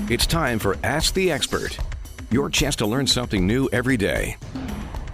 It's time for Ask the Expert, your chance to learn something new every day.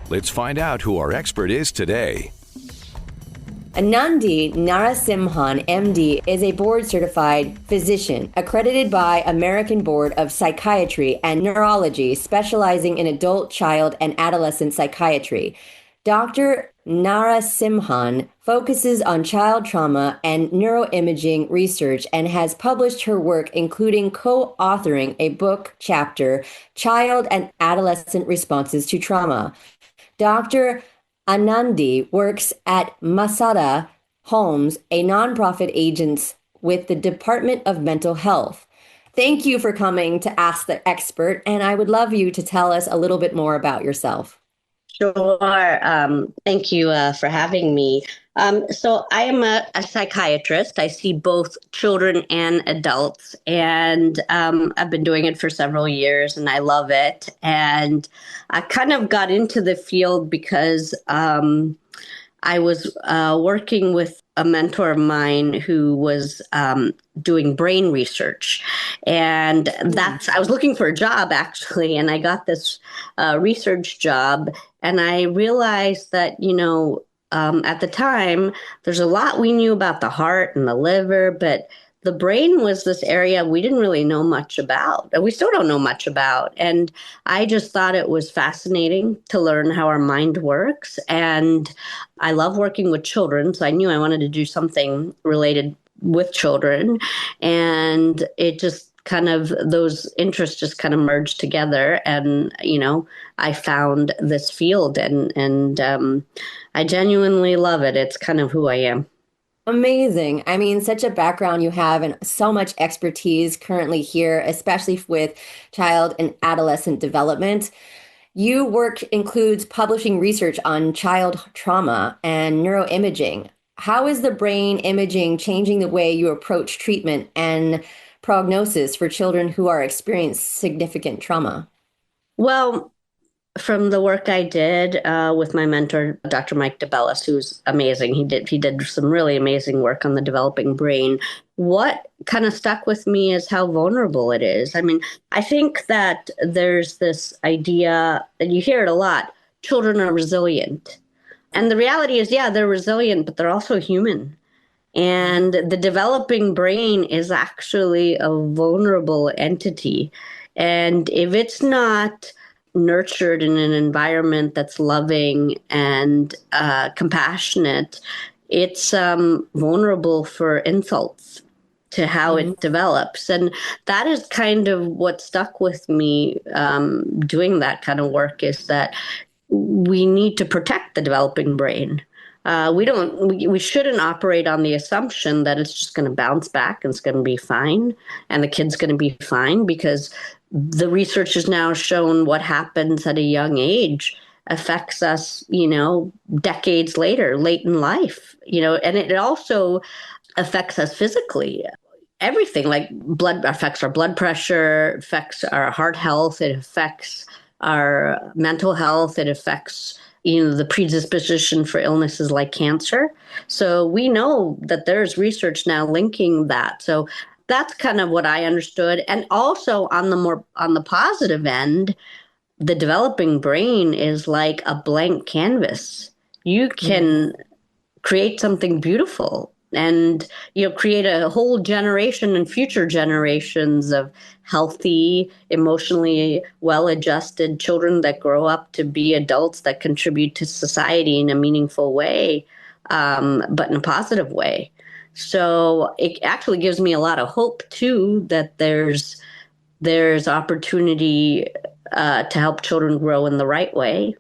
Let's find out who our expert is today. Anandhi Narasimhan, MD, is a board-certified physician accredited by American Board of Psychiatry and Neurology, specializing in adult, child, and adolescent psychiatry. Dr. Narasimhan focuses on child trauma and neuroimaging research and has published her work, including co-authoring a book chapter, Child and Adolescent Responses to Trauma. Dr. Anandhi works at Masada Homes, a nonprofit agent with the Department of Mental Health. Thank you for coming to Ask the Expert, and I would love you to tell us a little bit more about yourself. Sure. Thank you for having me. So I am a psychiatrist. I see both children and adults, and I've been doing it for several years, and I love it. And I kind of got into the field because I was working with a mentor of mine who was doing brain research. And I was looking for a job, actually, and I got this research job. And I realized that, at the time, there's a lot we knew about the heart and the liver, but the brain was this area we didn't really know much about, and we still don't know much about. And I just thought it was fascinating to learn how our mind works. And I love working with children, so I knew I wanted to do something related with children. And it just those interests just kind of merged together. And, I found this field and I genuinely love it. It's kind of who I am. Amazing. I mean, such a background you have and so much expertise currently here, especially with child and adolescent development. Your work includes publishing research on child trauma and neuroimaging. How is the brain imaging changing the way you approach treatment and prognosis for children who are experiencing significant trauma? Well, from the work I did with my mentor, Dr. Mike DeBellis, who's amazing. He did some really amazing work on the developing brain. What kind of stuck with me is how vulnerable it is. I mean, I think that there's this idea, and you hear it a lot, children are resilient. And the reality is, yeah, they're resilient, but they're also human. And the developing brain is actually a vulnerable entity. And if it's not nurtured in an environment that's loving and compassionate, it's vulnerable for insults to how it develops. And that is kind of what stuck with me doing that kind of work, is that we need to protect the developing brain. We shouldn't operate on the assumption that it's just going to bounce back and it's going to be fine and the kid's going to be fine, because the research has now shown what happens at a young age affects us, decades later, late in life, and it also affects us physically. Everything like affects our blood pressure, affects our heart health, it affects our mental health, it affects the predisposition for illnesses like cancer. So we know that there's research now linking that. So that's kind of what I understood. And also on the positive end, the developing brain is like a blank canvas. You can create something beautiful and create a whole generation and future generations of healthy, emotionally well-adjusted children that grow up to be adults that contribute to society in a meaningful way, but in a positive way. So it actually gives me a lot of hope too, that there's opportunity to help children grow in the right way.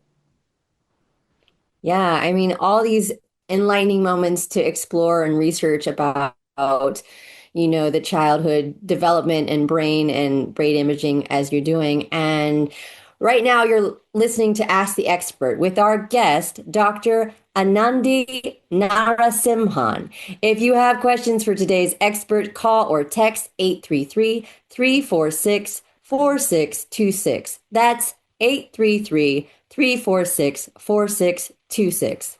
Yeah, I mean, all these enlightening moments to explore and research about, the childhood development and brain imaging as you're doing. And right now you're listening to Ask the Expert with our guest, Dr. Anandhi Narasimhan. If you have questions for today's expert, call or text 833-346-4626. That's 833-346-4626.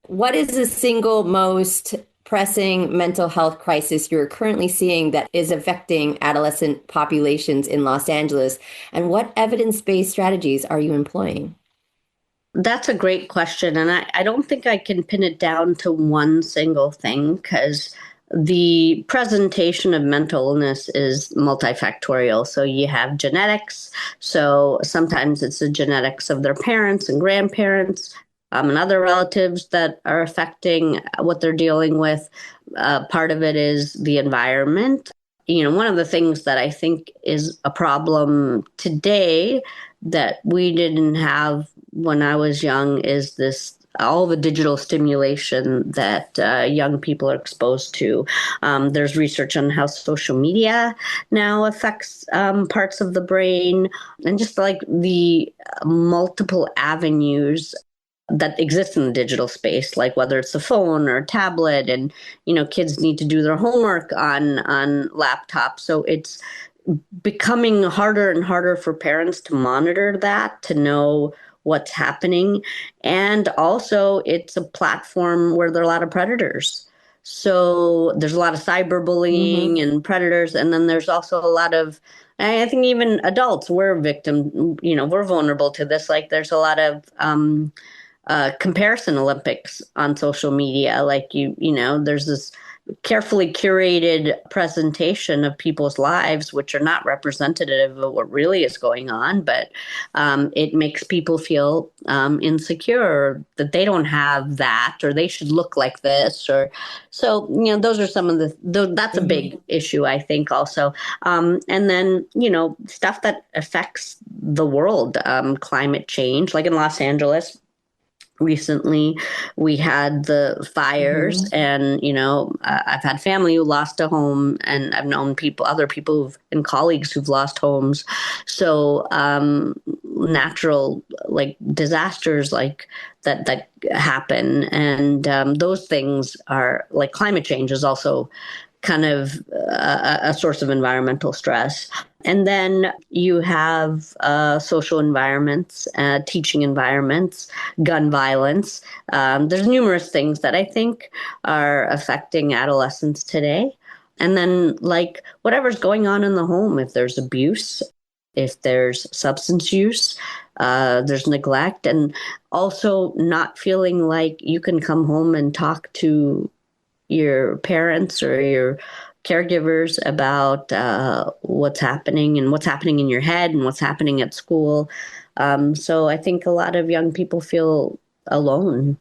What is the single most pressing mental health crisis you're currently seeing that is affecting adolescent populations in Los Angeles? And what evidence-based strategies are you employing? That's a great question. And I don't think I can pin it down to one single thing because the presentation of mental illness is multifactorial. So you have genetics. So sometimes it's the genetics of their parents and grandparents, and other relatives that are affecting what they're dealing with. Part of it is the environment. One of the things that I think is a problem today that we didn't have when I was young is this all the digital stimulation that young people are exposed to. There's research on how social media now affects parts of the brain, and just like the multiple avenues that exist in the digital space, like whether it's a phone or a tablet, and kids need to do their homework on laptops. So it's becoming harder and harder for parents to monitor that, to know what's happening. And also it's a platform where there are a lot of predators. So there's a lot of cyberbullying and predators. And then there's also a lot of, I think even adults, we're we're vulnerable to this. Like there's a lot of comparison Olympics on social media. Like there's this carefully curated presentation of people's lives, which are not representative of what really is going on, but it makes people feel insecure that they don't have that, or they should look like this, or so. Those are some of that's a big issue, I think, also. And then stuff that affects the world, climate change, like in Los Angeles. Recently, we had the fires, and I've had family who lost a home, and I've known other people and colleagues who've lost homes. So natural like disasters like that happen, and those things are like climate change is also kind of a source of environmental stress. And then you have social environments, teaching environments, gun violence. There's numerous things that I think are affecting adolescents today. And then like whatever's going on in the home, if there's abuse, if there's substance use, there's neglect, and also not feeling like you can come home and talk to your parents or your caregivers about what's happening and what's happening in your head and what's happening at school. So I think a lot of young people feel alone.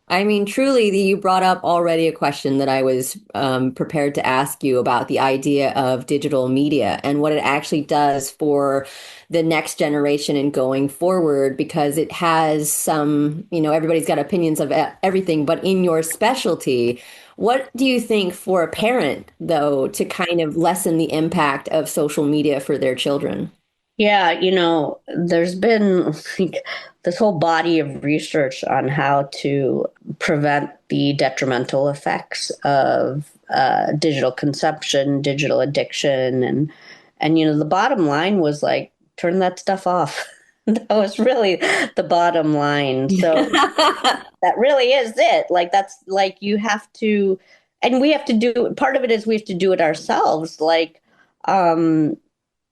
I mean, truly, you brought up already a question that I was prepared to ask you about the idea of digital media and what it actually does for the next generation and going forward, because it has some, everybody's got opinions of everything, but in your specialty, what do you think for a parent, though, to kind of lessen the impact of social media for their children? Yeah, there's been like, this whole body of research on how to prevent the detrimental effects of digital consumption, digital addiction, and the bottom line was like turn that stuff off. That was really the bottom line. So that really is it. Like that's like you have to, and we have to do. Part of it is we have to do it ourselves. Like.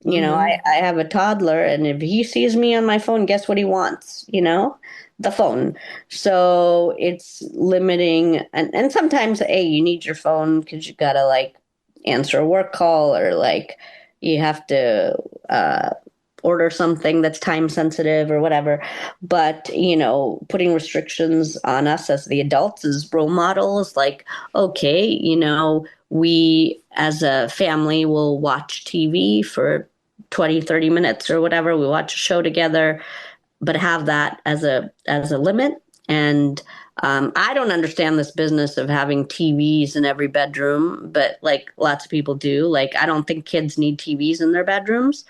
I have a toddler, and if he sees me on my phone, guess what he wants? The phone. So it's limiting. And sometimes, hey, you need your phone because you got to like answer a work call, or like you have to order something that's time sensitive or whatever. But, putting restrictions on us as the adults as role models, like, okay, we as a family will watch TV for 20, 30 minutes or whatever. We watch a show together, but have that as a limit. And I don't understand this business of having TVs in every bedroom, but like lots of people do. Like, I don't think kids need TVs in their bedrooms.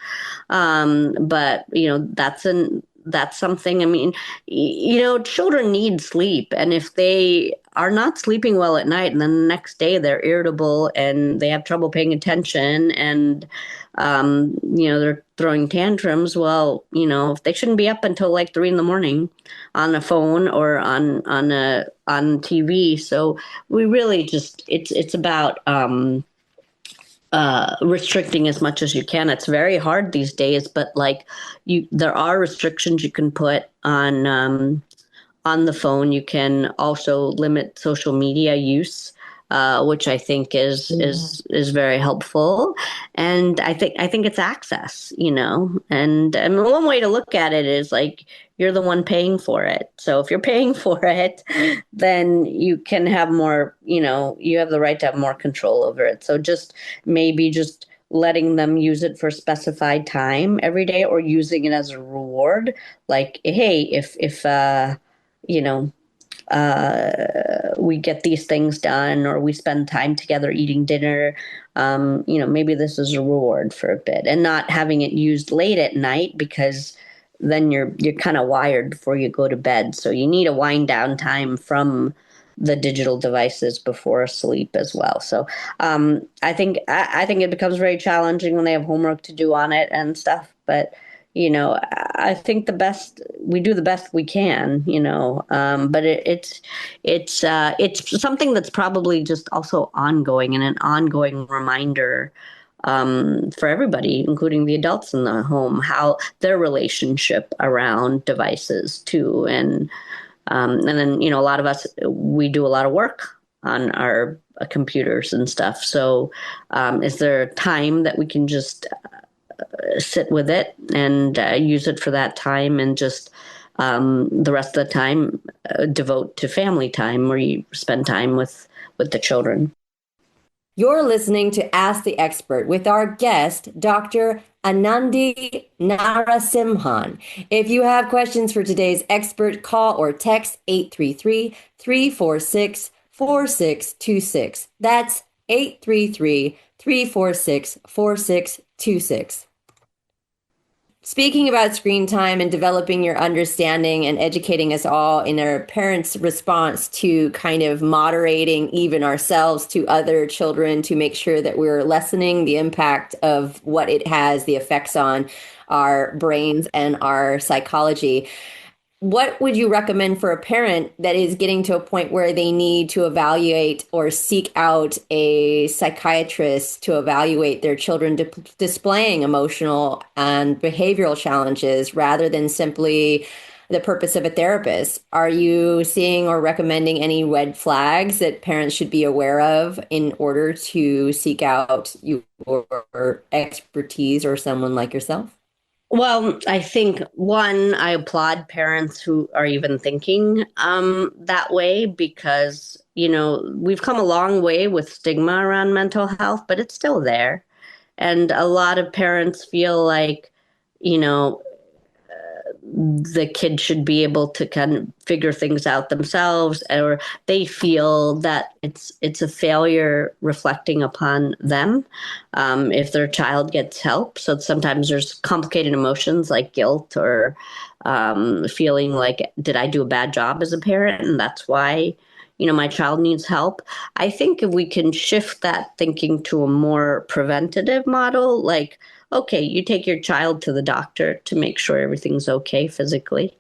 But that's something. I mean, children need sleep. And if they are not sleeping well at night, and then the next day they're irritable and they have trouble paying attention, and they're throwing tantrums. Well, if they shouldn't be up until like 3 a.m. on a phone or on TV. So we really it's about restricting as much as you can. It's very hard these days, but there are restrictions you can put on the phone. You can also limit social media use, which I think is very helpful. And I think it's access, and one way to look at it is like you're the one paying for it. So if you're paying for it, then you can have more, you have the right to have more control over it. So maybe just letting them use it for specified time every day, or using it as a reward. Like, hey, if we get these things done, or we spend time together eating dinner, maybe this is a reward for a bit, and not having it used late at night, because then you're kind of wired before you go to bed. So you need a wind down time from the digital devices before sleep as well. So I think it becomes very challenging when they have homework to do on it and stuff. But I think we do the best we can. But it's something that's probably just also ongoing, and an ongoing reminder for everybody, including the adults in the home, how their relationship around devices too. And then, a lot of us, we do a lot of work on our computers and stuff. So is there time that we can just sit with it and use it for that time, and just the rest of the time devote to family time, where you spend time with the children? You're listening to Ask the Expert with our guest, Dr. Anandhi Narasimhan. If you have questions for today's expert, call or text 833-346-4626. That's 833-346-4626. Speaking about screen time and developing your understanding and educating us all in our parents' response to kind of moderating even ourselves to other children, to make sure that we're lessening the impact of what it has, the effects on our brains and our psychology. What would you recommend for a parent that is getting to a point where they need to evaluate or seek out a psychiatrist to evaluate their children displaying emotional and behavioral challenges, rather than simply the purpose of a therapist? Are you seeing or recommending any red flags that parents should be aware of in order to seek out your expertise or someone like yourself? Well, I think, one, I applaud parents who are even thinking that way, because, we've come a long way with stigma around mental health, but it's still there. And a lot of parents feel like, the kid should be able to kind of figure things out themselves, or they feel that it's a failure reflecting upon them if their child gets help. So sometimes there's complicated emotions like guilt, or feeling like, did I do a bad job as a parent, and that's why my child needs help. I think if we can shift that thinking to a more preventative model, like, okay, you take your child to the doctor to make sure everything's okay physically.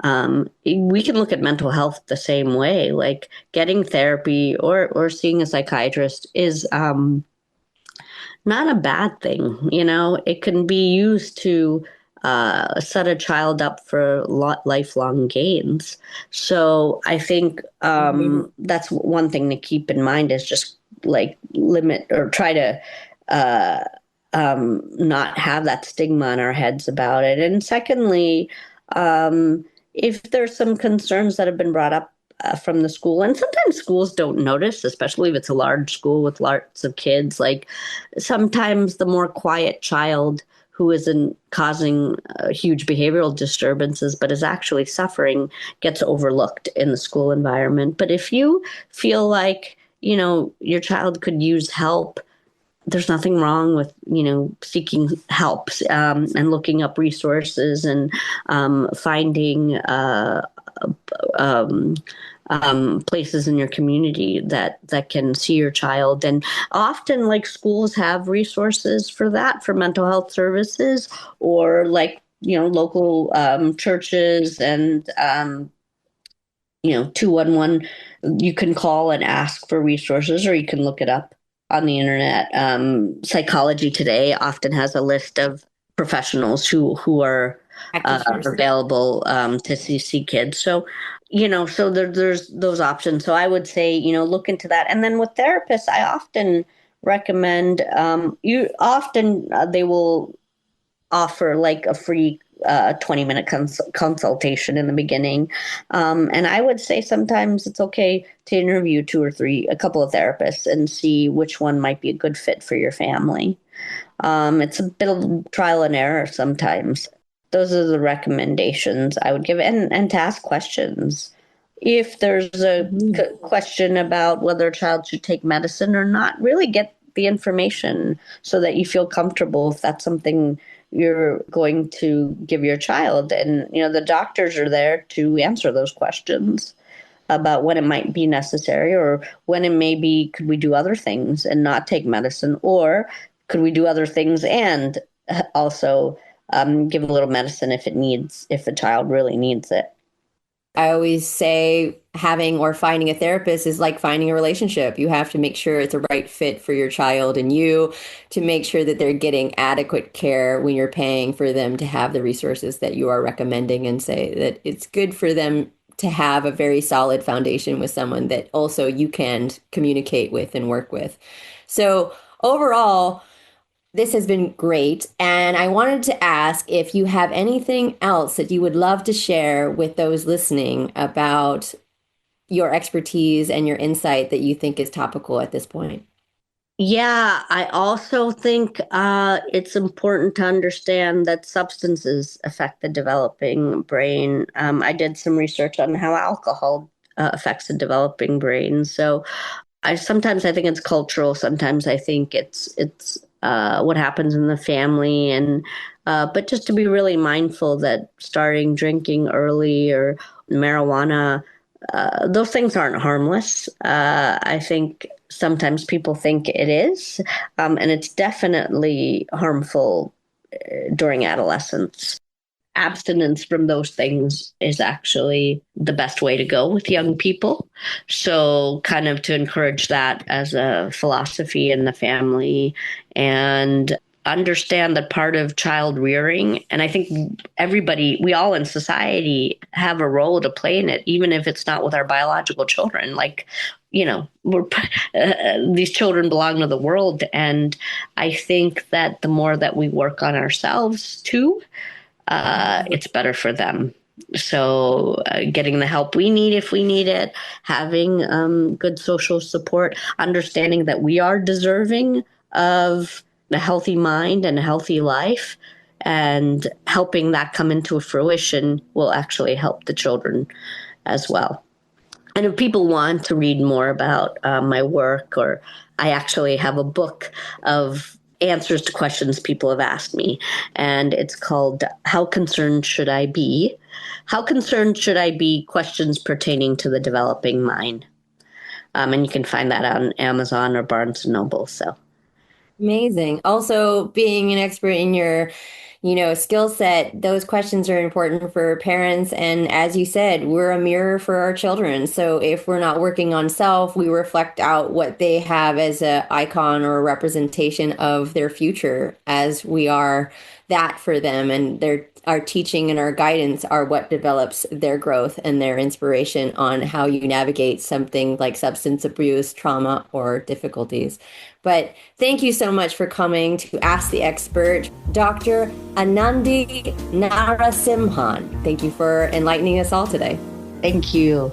We can look at mental health the same way, like getting therapy or seeing a psychiatrist is not a bad thing. It can be used to set a child up for lifelong gains. So I think that's one thing to keep in mind, is just like limit or try to not have that stigma on our heads about it. And secondly, if there's some concerns that have been brought up from the school, and sometimes schools don't notice, especially if it's a large school with lots of kids, like sometimes the more quiet child who isn't causing huge behavioral disturbances but is actually suffering gets overlooked in the school environment. But if you feel like, your child could use help, there's nothing wrong with, seeking help and looking up resources and finding places in your community that can see your child. And often, like, schools have resources for that, for mental health services, or like, local churches and 211, you can call and ask for resources, or you can look it up on the internet. Psychology Today often has a list of professionals who are available to see kids. So, so there's those options. So I would say, look into that. And then with therapists, I often recommend, they will offer like a free 20-minute consultation in the beginning. And I would say sometimes it's okay to interview a couple of therapists and see which one might be a good fit for your family. It's a bit of trial and error sometimes. Those are the recommendations I would give, and to ask questions. If there's a question about whether a child should take medicine or not, really get the information so that you feel comfortable if that's something you're going to give your child. And, the doctors are there to answer those questions about when it might be necessary, or when it may be, could we do other things and not take medicine, or could we do other things and also give a little medicine if the child really needs it. I always say having or finding a therapist is like finding a relationship. You have to make sure it's a right fit for your child and you, to make sure that they're getting adequate care when you're paying for them to have the resources that you are recommending, and say that it's good for them to have a very solid foundation with someone that also you can communicate with and work with. So overall, this has been great. And I wanted to ask if you have anything else that you would love to share with those listening about your expertise and your insight that you think is topical at this point. Yeah, I also think it's important to understand that substances affect the developing brain. I did some research on how alcohol affects the developing brain. So sometimes I think it's cultural. Sometimes I think it's what happens in the family, and but just to be really mindful that starting drinking early, or marijuana, those things aren't harmless. I think sometimes people think it is, and it's definitely harmful during adolescence. Abstinence from those things is actually the best way to go with young people. So kind of to encourage that as a philosophy in the family, and understand that part of child rearing, and I think we all in society have a role to play in it, even if it's not with our biological children. Like, we're these children belong to the world. And I think that the more that we work on ourselves too, it's better for them. So getting the help we need if we need it, having good social support, understanding that we are deserving of a healthy mind and a healthy life, and helping that come into fruition will actually help the children as well. And if people want to read more about my work, or I actually have a book of answers to questions people have asked me, and it's called How Concerned Should I Be? How Concerned Should I Be? Questions Pertaining to the Developing Mind. And you can find that on Amazon or Barnes & Noble. So amazing. Also, being an expert in your skill set, those questions are important for parents. And as you said, we're a mirror for our children. So if we're not working on self, we reflect out what they have as an icon or a representation of their future, as we are that for them. And our teaching and our guidance are what develops their growth and their inspiration on how you navigate something like substance abuse, trauma, or difficulties. But thank you so much for coming to Ask the Expert, Dr. Anandhi Narasimhan. Thank you for enlightening us all today. Thank you.